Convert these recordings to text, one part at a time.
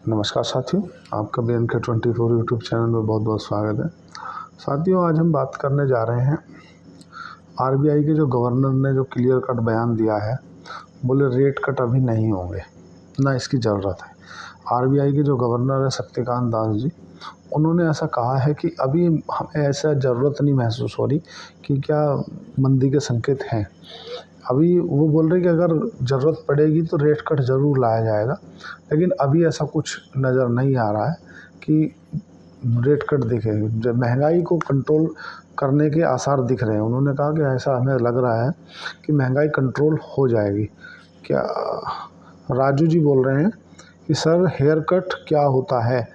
नमस्कार साथियों, आपका BNK24 यूट्यूब चैनल में बहुत बहुत स्वागत है। साथियों, आज हम बात करने जा रहे हैं आरबीआई के जो गवर्नर ने जो क्लियर कट बयान दिया है, बोले रेट कट अभी नहीं होंगे, ना इसकी ज़रूरत है। आरबीआई के जो गवर्नर है शक्तिकांत दास जी, उन्होंने ऐसा कहा है कि अभी हमें ऐसा ज़रूरत नहीं महसूस हो रही कि क्या मंदी के संकेत हैं। अभी वो बोल रहे कि अगर ज़रूरत पड़ेगी तो रेट कट ज़रूर लाया जाएगा, लेकिन अभी ऐसा कुछ नज़र नहीं आ रहा है कि रेट कट दिखेगी। जब महंगाई को कंट्रोल करने के आसार दिख रहे हैं, उन्होंने कहा कि ऐसा हमें लग रहा है कि महंगाई कंट्रोल हो जाएगी। क्या राजू जी बोल रहे हैं कि सर हेयर कट क्या होता है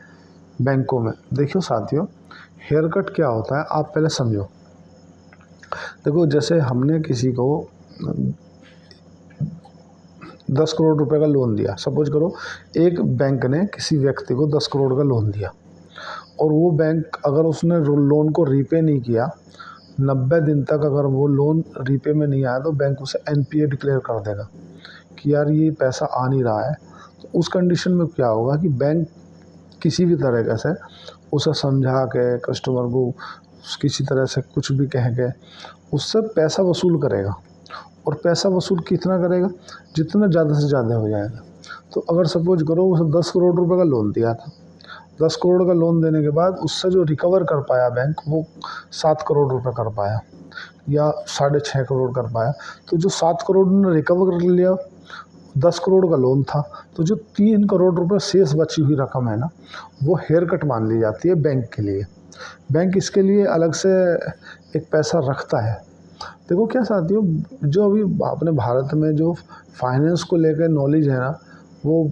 बैंकों में। देखियो साथियों, हेयर कट क्या होता है आप पहले समझो। देखो, जैसे हमने किसी को 10 करोड़ रुपए का लोन दिया, सपोज करो एक बैंक ने किसी व्यक्ति को 10 करोड़ का लोन दिया और वो बैंक अगर उसने लोन को रीपे नहीं किया, 90 दिन तक अगर वो लोन रीपे में नहीं आया तो बैंक उसे एनपीए डिक्लेयर कर देगा कि यार ये पैसा आ नहीं रहा है। तो उस कंडीशन में क्या होगा कि बैंक किसी भी तरीके से उसे समझा के, कस्टमर को किसी तरह से कुछ भी कह के उससे पैसा वसूल करेगा। और पैसा वसूल कितना करेगा? जितना ज़्यादा से ज़्यादा हो जाएगा। तो अगर सपोज करो उसे 10 करोड़ रुपए का लोन दिया था, 10 करोड़ का लोन देने के बाद उससे जो रिकवर कर पाया बैंक, वो 7 करोड़ रुपए कर पाया या 6.5 करोड़ कर पाया। तो जो 7 करोड़ ने रिकवर कर लिया, 10 करोड़ का लोन था, तो जो 3 करोड़ रुपए शेष बची हुई रकम है ना, वो हेयर कट मान ली जाती है बैंक के लिए। बैंक इसके लिए अलग से एक पैसा रखता है। देखो क्या साथियों, जो अभी अपने भारत में जो फाइनेंस को लेकर नॉलेज है ना, वो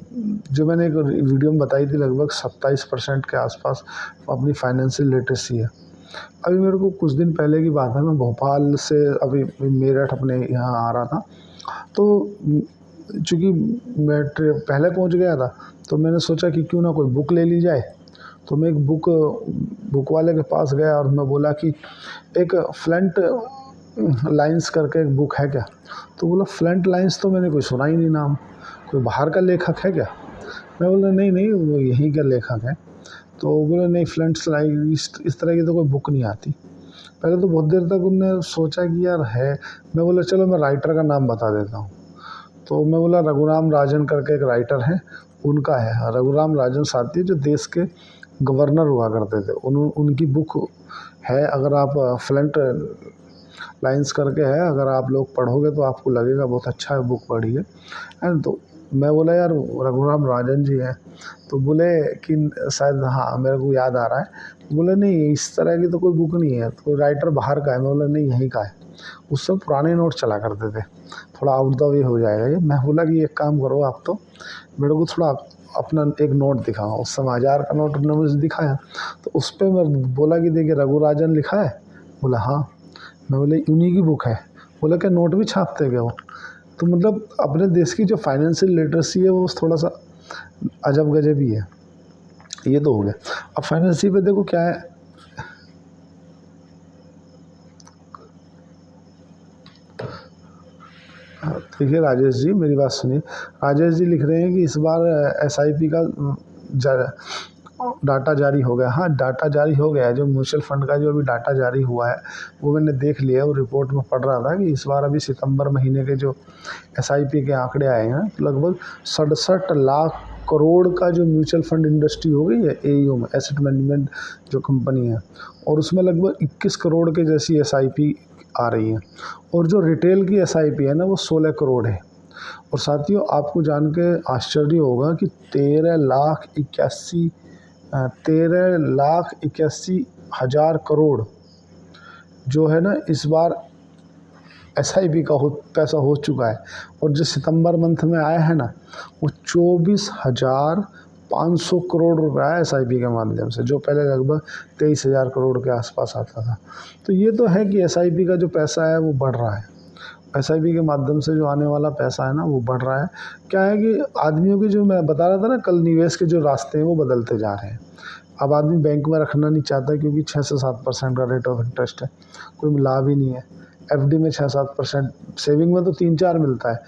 जो मैंने एक वीडियो में बताई थी, लगभग 27% के आसपास अपनी फाइनेंशियल लिटरेसी है। अभी मेरे को कुछ दिन पहले की बात है, मैं भोपाल से अभी मेरठ अपने यहाँ आ रहा था, तो चूँकि मैं पहले पहुँच गया था, तो मैंने सोचा कि क्यों ना कोई बुक ले ली जाए। तो मैं एक बुक वाले के पास गया और मैं बोला कि एक फ्रंट लाइंस करके एक बुक है क्या? तो बोला फ्रंट लाइंस तो मैंने कोई सुना ही नहीं नाम, कोई बाहर का लेखक है क्या? मैं बोला नहीं नहीं, वो यहीं का लेखक है। तो बोले नहीं, फ्रंट लाइंस इस तरह की तो कोई बुक नहीं आती। पहले तो बहुत देर तक उनने सोचा कि यार है। मैं बोला चलो मैं राइटर का नाम बता देता हूँ। तो मैं बोला रघुराम राजन करके एक राइटर है, उनका है। रघुराम राजन साथी जो देश के गवर्नर हुआ करते थे, उनकी बुक है। अगर आप फ्रंट लाइंस करके है, अगर आप लोग पढ़ोगे तो आपको लगेगा बहुत अच्छा है, बुक पढ़ी है। तो मैं बोला यार रघुराम राजन जी हैं? तो बोले कि शायद हाँ, मेरे को याद आ रहा है। बोले नहीं, इस तरह की तो कोई बुक नहीं है, तो कोई राइटर बाहर का है। मैं बोला नहीं, यहीं का है। उस सब पुराने नोट चला करते थे, थोड़ा आउट द वे हो जाएगा ये। मैं बोला कि एक काम करो, आप तो मेरे को थोड़ा अपना एक नोट दिखाओ। उस समय 1000 का नोट उन्होंने मुझे दिखाया, तो उस पर मैं बोला कि देखिए रघुराजन लिखा है। बोला हाँ। मैं बोले उन्हीं की बुक है। बोला क्या नोट भी छापते क्या वो? तो मतलब अपने देश की जो फाइनेंशियल लिटरेसी है वो थोड़ा सा अजब गजब ही है। ये तो हो गया। अब फाइनेंसी पे देखो क्या है, देखिए राजेश जी, मेरी बात सुनिए। राजेश जी लिख रहे हैं कि इस बार एसआईपी का डाटा जारी हो गया। हाँ, डाटा जारी हो गया है। जो म्यूचुअल फंड का जो अभी डाटा जारी हुआ है वो मैंने देख लिया। वो रिपोर्ट में पढ़ रहा था कि इस बार अभी सितंबर महीने के जो एसआईपी के आंकड़े आए हैं, तो लगभग 67 लाख करोड़ का जो म्यूचुअल फंड इंडस्ट्री हो गई है, एयूएम एसेट मैनेजमेंट जो कंपनी है, और उसमें लगभग 21 करोड़ के जैसी एसआईपी आ रही है। और जो रिटेल की एसआईपी है ना, वो 16 करोड़ है। और साथियों, आपको जान के आश्चर्य होगा कि 13,81,000 करोड़ जो है ना, इस बार एसआईपी का पैसा हो चुका है। और जो सितंबर मंथ में आया है ना, वो 24,500 करोड़ रुपया है एसआईपी के माध्यम से, जो पहले लगभग 23,000 करोड़ के आसपास आता था। तो ये तो है कि एसआईपी का जो पैसा है वो बढ़ रहा है। एसआईपी के माध्यम से जो आने वाला पैसा है ना, वो बढ़ रहा है। क्या है कि आदमियों की, जो मैं बता रहा था ना कल, निवेश के जो रास्ते हैं वो बदलते जा रहे हैं। अब आदमी बैंक में रखना नहीं चाहता, क्योंकि 6 से 7% का रेट ऑफ इंटरेस्ट है, कोई लाभ ही नहीं है। एफडी में 6-7%, सेविंग में तो 3-4 मिलता है,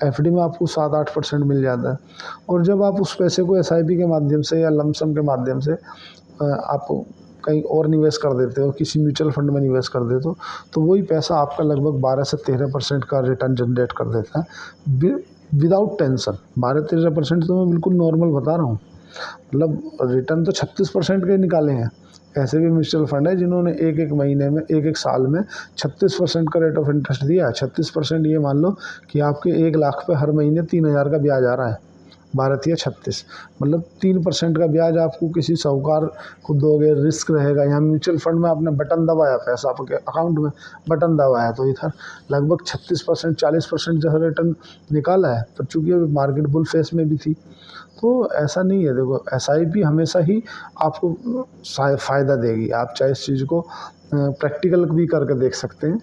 एफडी में आपको 7-8% मिल जाता है। और जब आप उस पैसे को एसआईपी के माध्यम से या लमसम के माध्यम से आप कहीं और निवेश कर देते हो, किसी म्यूचुअल फंड में निवेश कर देते हो, तो वही पैसा आपका लगभग 12 से 13% का रिटर्न जनरेट कर देता है विदाउट टेंशन। 12-13% तो मैं बिल्कुल नॉर्मल बता रहा हूँ, मतलब रिटर्न तो 36% के निकाले हैं। ऐसे भी म्यूचुअल फंड है जिन्होंने एक महीने में, एक साल में 36% का रेट ऑफ इंटरेस्ट दिया है। 36% ये मान लो कि आपके 1 लाख पे हर महीने 3,000 का ब्याज आ रहा है। 12×36 मतलब 3% का ब्याज आपको किसी साहूकार को दोगे, रिस्क रहेगा। यहाँ म्यूचुअल फंड में आपने बटन दबाया, पैसा आपके अकाउंट में बटन दबाया, तो इधर लगभग 36% 40% जो है रिटर्न निकाला है। पर चूंकि अभी मार्केट बुल फेस में भी थी, तो ऐसा नहीं है। देखो एसआईपी हमेशा ही आपको फ़ायदा देगी। आप चाहे इस चीज़ को प्रैक्टिकल भी करके देख सकते हैं।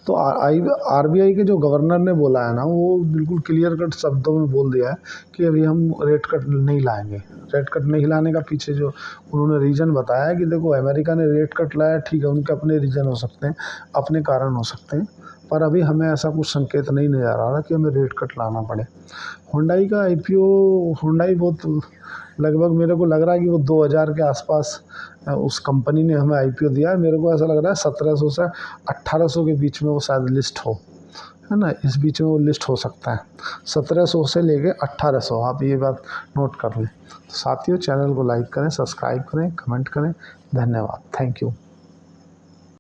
तो आरबीआई के जो गवर्नर ने बोला है ना, वो बिल्कुल क्लियर कट शब्दों में बोल दिया है कि अभी हम रेट कट नहीं लाएंगे। रेट कट नहीं लाने का पीछे जो उन्होंने रीज़न बताया है कि देखो अमेरिका ने रेट कट लाया, ठीक है, उनके अपने रीज़न हो सकते हैं, अपने कारण हो सकते हैं, पर अभी हमें ऐसा कुछ संकेत नहीं नज़र आ रहा कि हमें रेट कट लाना पड़े। हुंडई का आईपीओ, हुंडई बहुत लगभग मेरे को लग रहा है कि वो 2000 के आसपास उस कंपनी ने हमें आईपीओ दिया है। मेरे को ऐसा लग रहा है 1700 से 1800 के बीच में वो शायद लिस्ट हो, है ना, इस बीच में वो लिस्ट हो सकता है। 1700 से लेके 1800, आप ये बात नोट कर लें। तो साथियों, चैनल को लाइक करें, सब्सक्राइब करें, कमेंट करें। धन्यवाद, थैंक यू।